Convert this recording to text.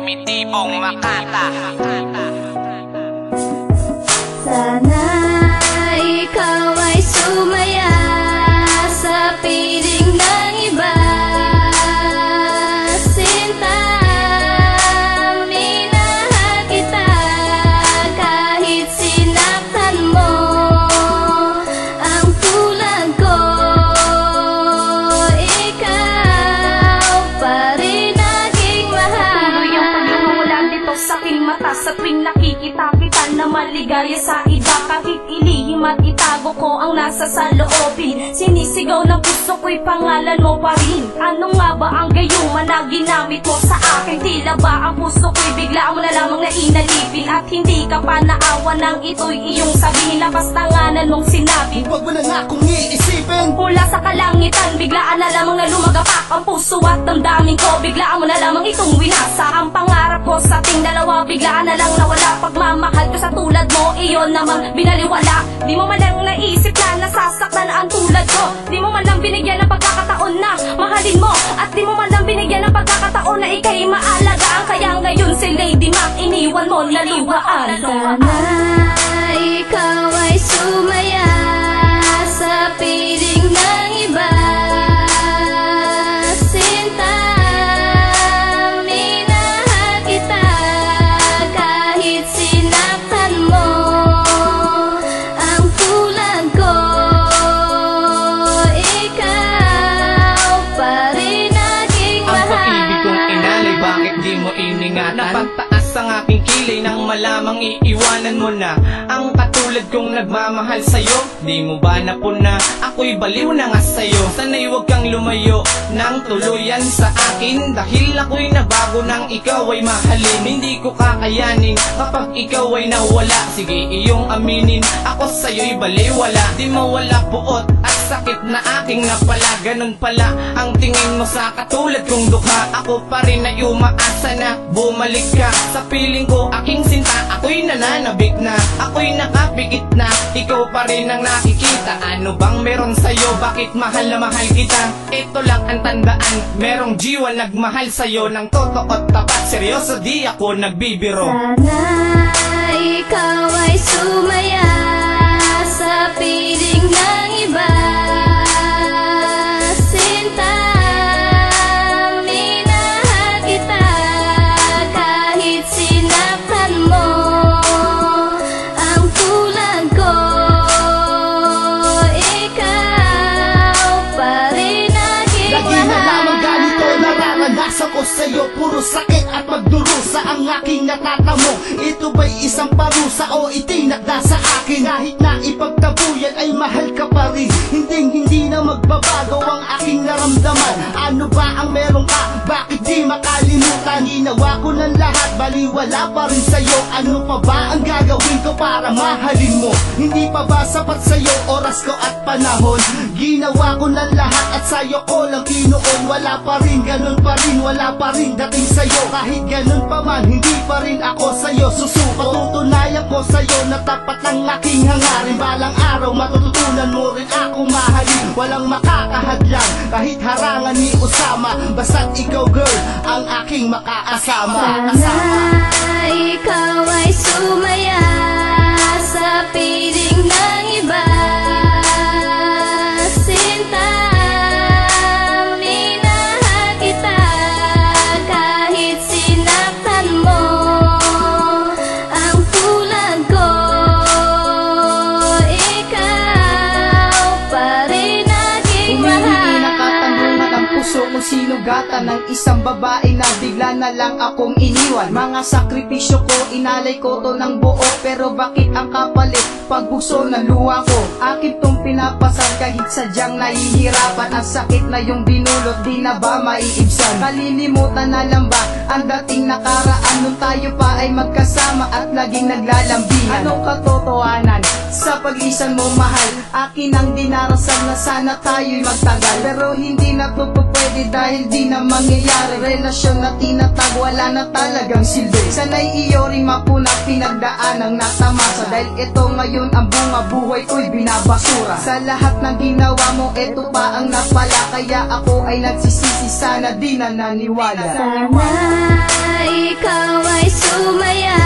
Primitibong Makata. Sana ikaw ay sumaya sa piling ng iba. Sinta, minahal kita kahit sinaktan mo. Ang tulad ko, ikaw pa rin aking mahal. Tuloy ang paglumawala dito sa aking mata sa tuwing nakikita kita na maligaya sa iba. Kahit ilihim at itago ko ang nasa sa loobin, sinisigaw ng puso ko'y pangalan mo pa rin. Ano nga ba ang gayuma na ginamit mo sa akin? Tila ba ang puso ko'y bigla mo na lamang na inalipin, at hindi ka pa naawa nang ito'y iyong sabihin? Lakas tanganan mong sinabi, huwag mo na nga akong iisipin. mula sa kalangitan, biglaan na lamang na lumagapak ang puso at damdamin ko. Biglaan mo na lamang itong winasa ang pangarap ko sa ating dalawa. Biglaan na lang nawala pagmamahal ko sa tulad mo, iyon namang binaliwala. Di mo man lang naisip na nasasaktan ang tulad ko. Di mo man lang binigyan ng pagkakataon na mahalin mo, at di mo man lang binigyan ng pagkakataon na ika'y maalagaan. Kaya ngayon si Lady Mac iniwan mo na luhaan. Sana ikaw ay sumaya sa piling ng iba. Sinta, minahal kita kahit sinaktan mo. Ang tulad ko, ikaw pa rin aking Ang mahal. pag-ibig kong inalay, bakit di mo iningatan? Napagtaas ang aking kilay nang malamang iiwanan mo na ang katulad kong nagmamahal sa'yo. Di mo ba napuna? Ako'y baliw na nga sa'yo. Sana'y huwag kang lumayo nang tuluyan sa akin, dahil ako'y nabago nang ikaw ay mahalin. Hindi ko kakayanin kapag ikaw ay nawala. Sige, iyong aminin, ako sa'yo'y baliwala. Di mawala puot at sakit na aking napala. Ganun pala ang tingin mo sa katulad kong dukha. Ako pa rin ay umaasa na bumalik ka sa piling ko, aking sinta. Ako'y nananabik na, ako'y nakapikit na, ikaw pa rin ang nakikita. Ano bang meron sa'yo? Bakit mahal na mahal kita? Ito lang ang tandaan, merong jiwa nagmahal sa'yo ng totoo at tapat. Seryoso, di ako nagbibiro. Sana ikaw ay sumaya sa piling ng iba. Sinta, minahal kita kahit sinaktan mo. Ang tulad ko, ikaw pa rin aking Lagi na lamang ganito mahal. nararanasan ko sa'yo. Puro sakit at magdurusa ang aking natatamo. Ito ba'y isang parusa o itinakda sa akin? Kahit na ipagtabuyan ay mahal ka pa rin. Hindi na magbabago ang aking naramdaman. Ano ba ang meron ka? Bakit di makalimutan? Ginawa ko ng lahat, baliwala pa rin sa'yo. Ano pa ba ang gagawin ko para mahalin mo? Hindi pa ba sapat sa'yo oras ko at panahon? Ginawa ko ng lahat at sa'yo ko lang kinuon. Wala pa rin, ganun pa rin, wala pa rin dating sa'yo. Kahit ganun pa man, hindi pa rin ako sa'yo susuko. Patutunayan ko sa'yo na tapat ang aking hangarin. Balang araw matututunan mo rin ako mahalin. Walang makakahadlang kahit harangan ni Osama. Basta't ikaw girl ang aking makaasama. Sana ikaw ay sumaya sa piling ng iba. Sinta, minahal kita kahit sinaktan mo. Ang tulad ko, ikaw pa rin aking Hindi mahal. nakatanungan ang puso kung sinugatan ng isang babae na bigla na lang akong iniwan. Mga sakripisyo ko, inalay ko to ng buo, pero bakit ang kapalit? Pagbukso ng luha ko, akin tong pinapasan kahit sadyang nahihirapan. Ang sakit na yung dinulot, di na ba maiibsan? Kalilimutan na lang ba ang dating nakaraan nung tayo pa ay magkasama at laging naglalambihan? Anong katotohanan sa pag-isan mo mahal? Akin ang dinarasal na sana tayo'y magtagal, pero hindi natutupad pwede dahil di na mangyayari. Relasyon na tinatag wala na talagang silbi. Sana'y iyo rin mapuna pinagdaan ang natamasa. Dahil ito ngayon ang bunga buhay ko'y binabasura. Sa lahat ng ginawa mo eto pa ang napala. Kaya ako ay nagsisisi sana di na naniwala. Sana ikaw ay sumaya